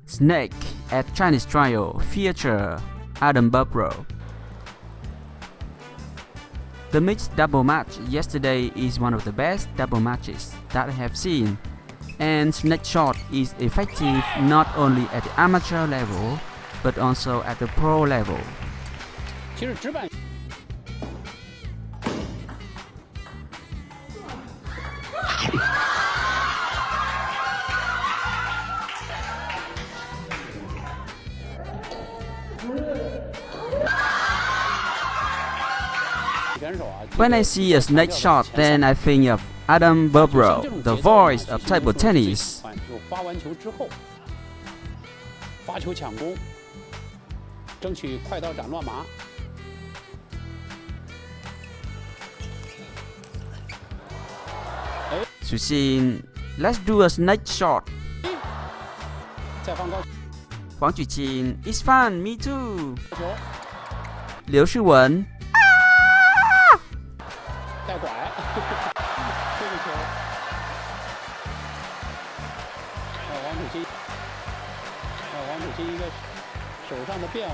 Snake at Chinese Trial feature Adam Barbrow. The mixed double match yesterday is one of the best double matches that I have seen, and Snake shot is effective not only at the amateur level but also at the pro level. 其实直板。When I see a snake shot, then I think of Adam Barbrow, the voice of table tennis. 就发完球之后，发球抢攻，争取快刀斩乱麻。Xu Xin, let's do a snake shot. 再放高。黄举清, it's fun, me too. 球。刘诗雯。带拐，这个球，王楚钦一个手上的变化，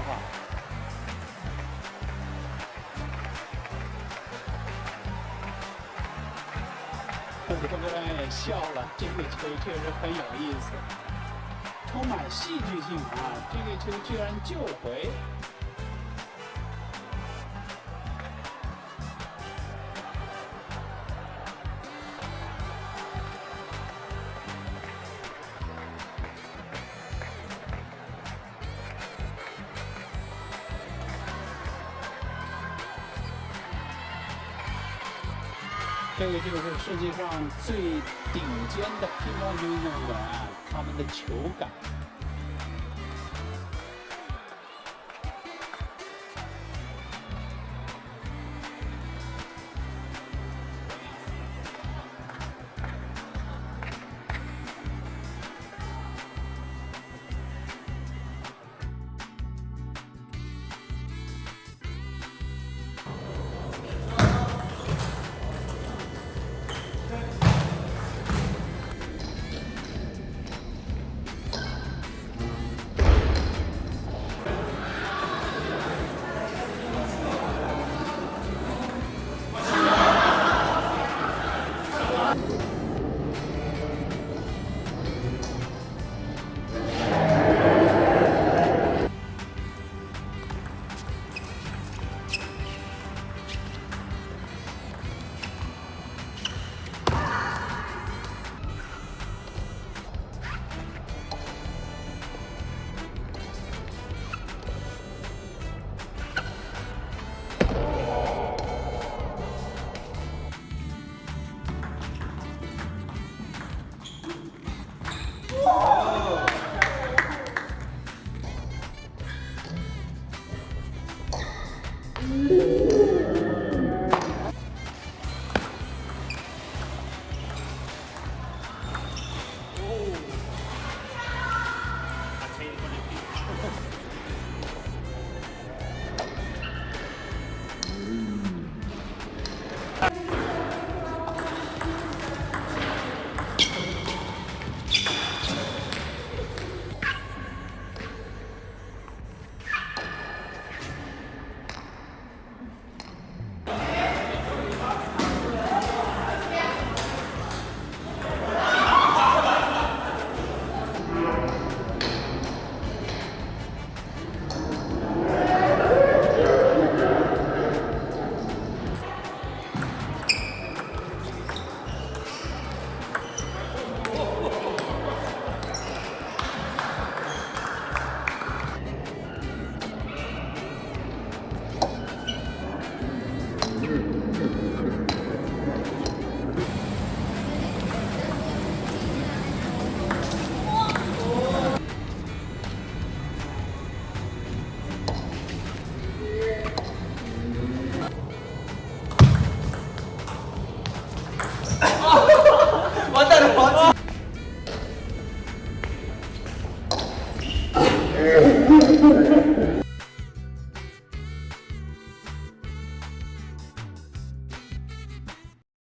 工作人员也笑了，这个球确实很有意思，充满戏剧性啊！这个球居然救回。这个就是世界上最顶尖的乒乓球运动员，他们的球感。